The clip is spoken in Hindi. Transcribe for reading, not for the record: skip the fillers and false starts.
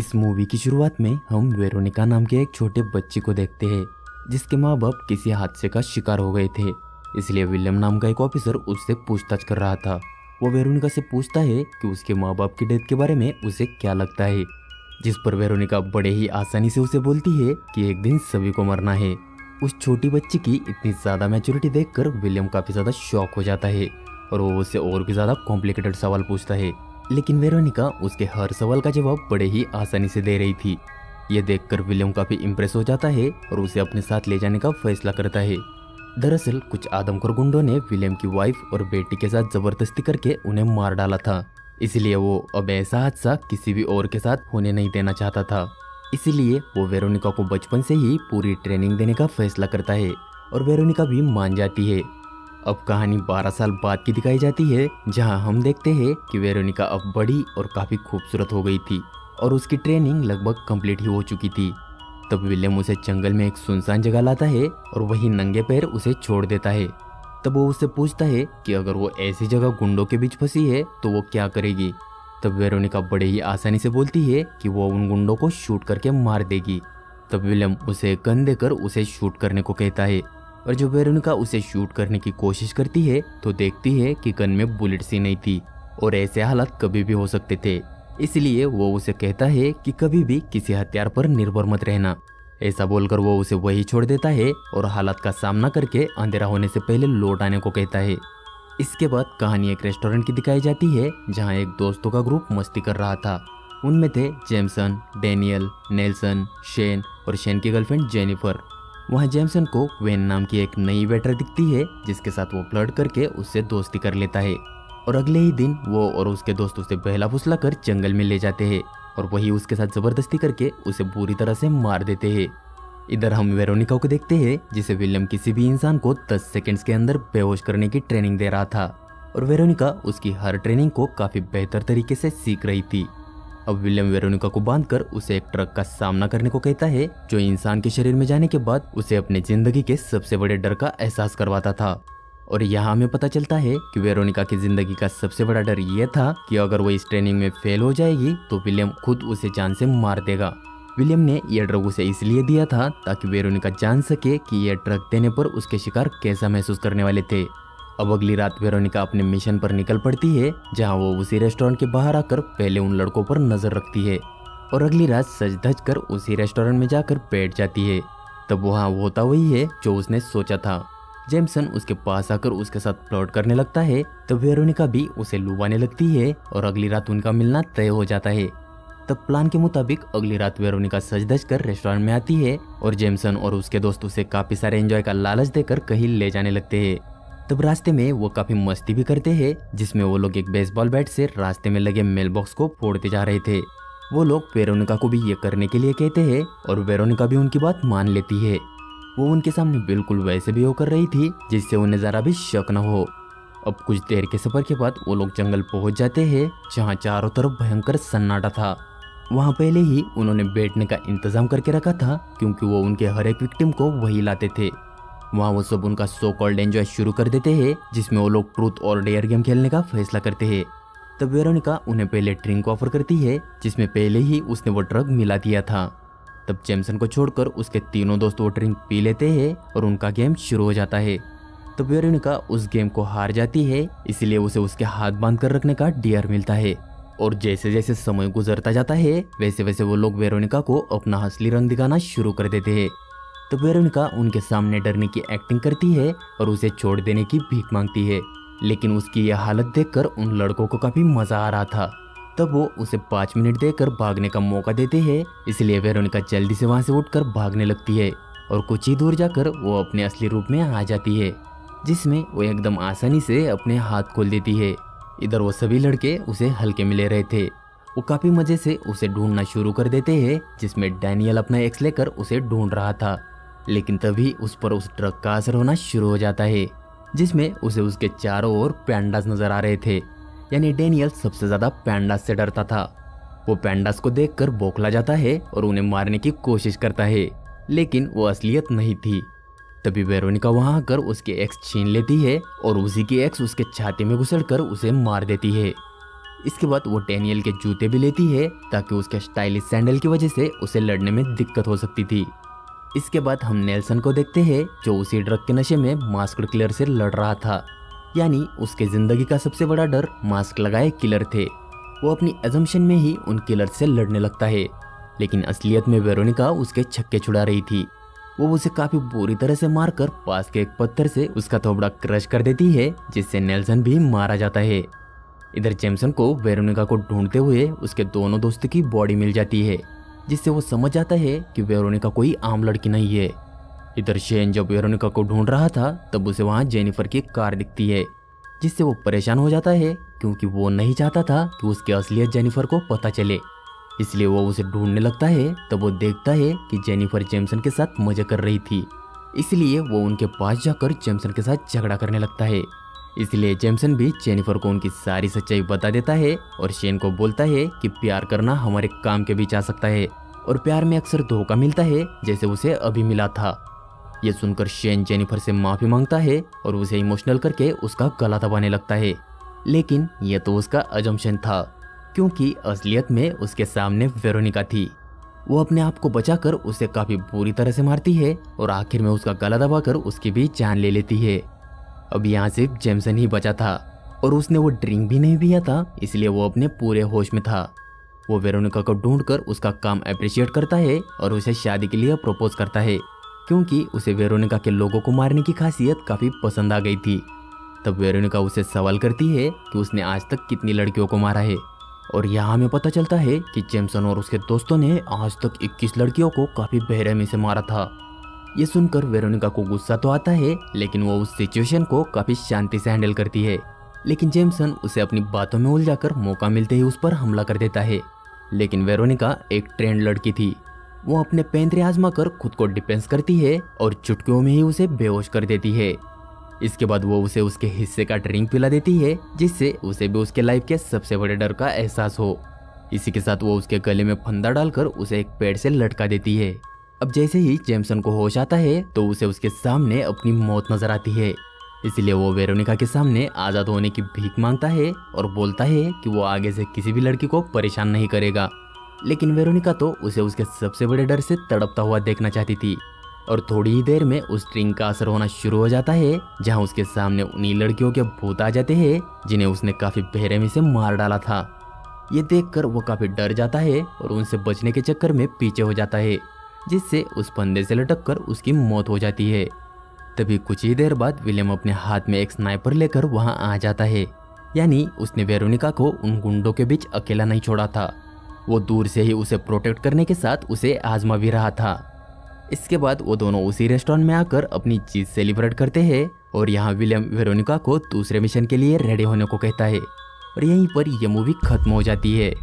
इस मूवी की शुरुआत में हम वेरोनिका नाम के एक छोटे बच्चे को देखते हैं जिसके माँ बाप किसी हादसे का शिकार हो गए थे। इसलिए विलियम नाम का एक ऑफिसर उससे पूछताछ कर रहा था। वो वेरोनिका से पूछता है कि उसके माँ बाप की डेथ के बारे में उसे क्या लगता है, जिस पर वेरोनिका बड़े ही आसानी से उसे बोलती है कि एक दिन सभी को मरना है। उस छोटी बच्ची की इतनी ज़्यादा मैच्योरिटी देखकर विलियम काफ़ी ज़्यादा शॉक हो जाता है और वो उससे और भी ज़्यादा कॉम्प्लिकेटेड सवाल पूछता है, लेकिन वेरोनिका उसके हर सवाल का जवाब बड़े ही आसानी से दे रही थी। ये देखकर विलियम काफ़ी इम्प्रेस हो जाता है और उसे अपने साथ ले जाने का फैसला करता है। दरअसल कुछ आदमखोर गुंडों ने विलियम की वाइफ और बेटी के साथ जबरदस्ती करके उन्हें मार डाला था, इसलिए वो अब ऐसा हादसा किसी भी और के साथ होने नहीं देना चाहता था। इसीलिए वो वेरोनिका को बचपन से ही पूरी ट्रेनिंग देने का फैसला करता है और वेरोनिका भी मान जाती है। अब कहानी 12 साल बाद की दिखाई जाती है, जहां हम देखते हैं कि वेरोनिका अब बड़ी और काफ़ी खूबसूरत हो गई थी और उसकी ट्रेनिंग लगभग कंप्लीट ही हो चुकी थी। तब विलियम उसे जंगल में एक सुनसान जगह लाता है और वहीं नंगे पैर उसे छोड़ देता है। तब वो उससे पूछता है कि अगर वो ऐसी जगह गुंडों के बीच फंसी है तो वो क्या करेगी। तब वेरोनिका बड़े ही आसानी से बोलती है कि वो उन गुंडों को शूट करके मार देगी। तब विलियम उसे गन देकर उसे शूट करने को कहता है और जब वेरोनिका उसे शूट करने की कोशिश करती है तो देखती है कि गन में बुलेट्स ही नहीं थी और ऐसे हालात कभी भी हो सकते थे। इसलिए वो उसे कहता है कि कभी भी किसी हथियार पर निर्भर मत रहना। ऐसा बोलकर वो उसे वही छोड़ देता है और हालात का सामना करके अंधेरा होने से पहले लौट आने को कहता है। इसके बाद कहानी एक रेस्टोरेंट की दिखाई जाती है, जहां एक दोस्तों का ग्रुप मस्ती कर रहा था। उनमें थे जेमसन, डेनियल, नेल्सन, शेन और शेन की गर्लफ्रेंड जेनिफर। वहां जेमसन को वेन नाम की एक नई वेटर दिखती है, जिसके साथ वो फ्लर्ट करके उससे दोस्ती कर लेता है और अगले ही दिन वो और उसके दोस्त उसे बहला फुसला कर जंगल में ले जाते हैं और वही उसके साथ जबरदस्ती करके उसे बुरी तरह से मार देते हैं। इधर हम वेरोनिका को देखते हैं, जिसे विलियम किसी भी इंसान को 10 सेकंड्स के अंदर बेहोश करने की ट्रेनिंग दे रहा था और वेरोनिका उसकी हर ट्रेनिंग को काफी बेहतर तरीके से सीख रही थी। अब विलियम वेरोनिका को बांधकर उसे एक ट्रक का सामना करने को कहता है, जो इंसान के शरीर में जाने के बाद उसे अपनी जिंदगी के सबसे बड़े डर का एहसास करवाता था। और यहाँ हमें पता चलता है कि वेरोनिका की जिंदगी का सबसे बड़ा डर यह था कि अगर वो इस ट्रेनिंग में फेल हो जाएगी तो विलियम खुद उसे जान से मार देगा। विलियम ने यह ड्रग उसे इसलिए दिया था ताकि वेरोनिका जान सके कि यह ड्रग देने पर उसके शिकार कैसा महसूस करने वाले थे। अब अगली रात वेरोनिका अपने मिशन पर निकल पड़ती है, जहां वो उसी रेस्टोरेंट के बाहर आकर पहले उन लड़कों पर नजर रखती है और अगली रात सज धज कर उसी रेस्टोरेंट में जाकर बैठ जाती है। तब वहाँ होता वही है जो उसने सोचा था। जेमसन उसके पास आकर उसके साथ फ्लर्ट करने लगता है। तब वेरोनिका भी उसे लुभाने लगती है और अगली रात उनका मिलना तय हो जाता है। तब प्लान के मुताबिक अगली रात वेरोनिका सज धज कर रेस्टोरेंट में आती है और जेमसन और उसके दोस्त उसे काफी सारे एंजॉय का लालच देकर कहीं ले जाने लगते हैं। तब रास्ते में वो काफी मस्ती भी करते हैं, जिसमें वो लोग एक बेसबॉल बैट से रास्ते में लगे मेल बॉक्स को फोड़ते जा रहे थे। वो लोग वेरोनिका को भी ये करने के लिए कहते हैं और वेरोनिका भी उनकी बात मान लेती है। वो उनके सामने बिल्कुल वैसे भी कर रही थी जिससे उन्हें जरा भी शक न हो। अब कुछ देर के सफर के बाद वो लोग जंगल पहुंच जाते हैं, जहां चारों तरफ भयंकर सन्नाटा था। वहां पहले ही उन्होंने बैठने का इंतजाम करके रखा था, क्योंकि वो उनके हर एक विक्टिम को वही लाते थे। वहां वो सब उनका सो कॉल्ड एंजॉय शुरू कर देते हैं, जिसमें वो लोग ट्रूथ और डेयर गेम खेलने का फैसला करते हैं। तब वेरोनिका उन्हें पहले ड्रिंक ऑफर करती है, जिसमें पहले ही उसने वो ड्रग मिला दिया था। तब जेमसन को छोड़कर उसके तीनों दोस्त वो ड्रिंक पी लेते हैं और उनका गेम शुरू हो जाता है। तब वेरोनिका उस गेम को हार जाती है, इसलिए उसे उसके हाथ बांध कर रखने का डेयर मिलता है। और जैसे जैसे समय गुजरता जाता है वैसे वैसे वो लोग वेरोनिका को अपना असली रंग दिखाना शुरू कर देते हैं। तब वेरोनिका उनके सामने डरने की एक्टिंग करती है और उसे छोड़ देने की भीख मांगती है, लेकिन उसकी यह हालत देखकर उन लड़कों को काफी मजा आ रहा था। तब वो उसे 5 मिनट देकर भागने का मौका देते हैं, इसलिए वेरोनिका जल्दी से वहां से उठकर भागने लगती है और कुछ ही दूर जाकर वो अपने असली रूप में आ जाती है, जिसमें वो एकदम आसानी से अपने हाथ खोल देती है। इधर वो सभी लड़के उसे हल्के में ले रहे थे। वो काफी मजे से उसे ढूंढना शुरू कर देते हैं, जिसमें डैनियल अपना एक्स लेकर उसे ढूंढ रहा था, लेकिन तभी उस पर उस ड्रग का असर होना शुरू हो जाता है, जिसमें उसे उसके चारों ओर पैंडास नजर आ रहे थे। यानी डैनियल सबसे ज्यादा पैंडास से डरता था। वो पैंडास को देखकर बौखला जाता है और उन्हें मारने की कोशिश करता है, लेकिन वो असलियत नहीं थी। तभी वेरोनिका वहां आकर उसके एक्स छीन लेती है और उसी की एक्स उसके छाती में घुसड़कर उसे मार देती है। इसके बाद वो डैनियल के जूते भी लेती है ताकि उसके स्टाइलिश सैंडल की वजह से उसे लड़ने में दिक्कत हो सकती थी। इसके बाद हम नेल्सन को देखते हैं जो उसी ड्रग के नशे में मास्क्ड किलर से लड़ रहा था, यानी उसके जिंदगी का सबसे बड़ा डर मास्क लगाए किलर थे। वो अपनी अजम्पशन में ही उन किलर से लड़ने लगता है, लेकिन असलियत में वेरोनिका उसके छक्के छुड़ा रही थी। वो उसे काफी बुरी तरह से मारकर पास के एक पत्थर से उसका थोबड़ा क्रश कर देती है, जिससे नेल्सन भी मारा जाता है। इधर जेमसन को वेरोनिका को ढूंढते हुए उसके दोनों दोस्त की बॉडी मिल जाती है, जिससे वो समझ जाता है कि वेरोनिका कोई आम लड़की नहीं है। इधर शेन जब वेरोनिका को ढूंढ रहा था तब उसे वहां जेनिफर की कार दिखती है, जिससे वो परेशान हो जाता है क्योंकि वो नहीं चाहता था कि उसकी असलियत जेनिफर को पता चले। इसलिए वो उसे ढूंढने लगता है। तब वो देखता है कि जेनिफर जेमसन के साथ मजे कर रही थी, इसलिए वो उनके पास जाकर जेमसन के साथ झगड़ा करने लगता है। इसलिए जेमसन भी जेनिफर को उनकी सारी सच्चाई बता देता है और शेन को बोलता है कि प्यार करना हमारे काम के बीच आ सकता है और प्यार में अक्सर धोखा मिलता है, जैसे उसे अभी मिला था। ये सुनकर शेन जेनिफर से माफी मांगता है और उसे इमोशनल करके उसका गला दबाने लगता है, लेकिन यह तो उसका अजम्पशन था क्योंकि असलियत में उसके सामने वेरोनिका थी। वो अपने आप को बचाकर उसे काफी बुरी तरह से मारती है और आखिर में उसका गला दबाकर उसकी भी जान ले लेती है। अब यहाँ सिर्फ जेमसन ही बचा था और उसने वो ड्रिंक भी नहीं पिया था, इसलिए वो अपने पूरे होश में था। वो वेरोनिका को ढूंढकर उसका काम अप्रिशिएट करता है और उसे शादी के लिए प्रपोज करता है क्योंकि उसे वेरोनिका के लोगों को मारने की खासियत काफी पसंद आ गई थी। तब वेरोनिका उसे सवाल करती है कि उसने आज तक कितनी लड़कियों को मारा है, और यहाँ हमें पता चलता है कि जेमसन और उसके दोस्तों ने आज तक 21 लड़कियों को काफी बेरहमी से मारा था। ये सुनकर वेरोनिका को गुस्सा तो आता है, लेकिन वो उस सिचुएशन को काफी शांति से हैंडल करती है। लेकिन जेमसन उसे अपनी बातों में उलझाकर मौका मिलते ही उस पर हमला कर देता है। लेकिन वेरोनिका एक ट्रेंड लड़की थी, वो अपने पैंतरे आजमा कर खुद को डिफेंस करती है और चुटकियों में ही उसे बेहोश कर देती है। इसके बाद वो उसे उसके हिस्से का ड्रिंक पिला देती है, जिससे उसे भी उसके लाइफ के सबसे बड़े डर का एहसास हो। इसी के साथ वो उसके गले में फंदा डालकर उसे एक पेड़ से लटका देती है। अब जैसे ही जेमसन को होश आता है तो उसे उसके सामने अपनी मौत नजर आती है, इसलिए वो वेरोनिका के सामने आजाद होने की भीख मांगता है और बोलता है कि वो आगे से किसी भी लड़की को परेशान नहीं करेगा। लेकिन वेरोनिका तो उसे उसके सबसे बड़े डर से तड़पता हुआ देखना चाहती थी, और थोड़ी ही देर में उस ड्रिंक का असर होना शुरू हो जाता है, जहां उसके सामने उन्हीं लड़कियों के भूत आ जाते हैं जिन्हें उसने काफी बेरहमी से मार डाला था। ये देखकर वो काफी डर जाता है और उनसे बचने के चक्कर में पीछे हो जाता है, जिससे उस फंदे से लटककर उसकी मौत हो जाती है। तभी कुछ ही देर बाद विलियम अपने हाथ में एक स्नाइपर लेकर वहां आ जाता है, यानी उसने वेरोनिका को उन गुंडों के बीच अकेला नहीं छोड़ा था, वो दूर से ही उसे प्रोटेक्ट करने के साथ उसे आजमा भी रहा था। इसके बाद वो दोनों उसी रेस्टोरेंट में आकर अपनी जीत सेलिब्रेट करते हैं और यहाँ विलियम वेरोनिका को दूसरे मिशन के लिए रेडी होने को कहता है, और यहीं पर यह मूवी खत्म हो जाती है।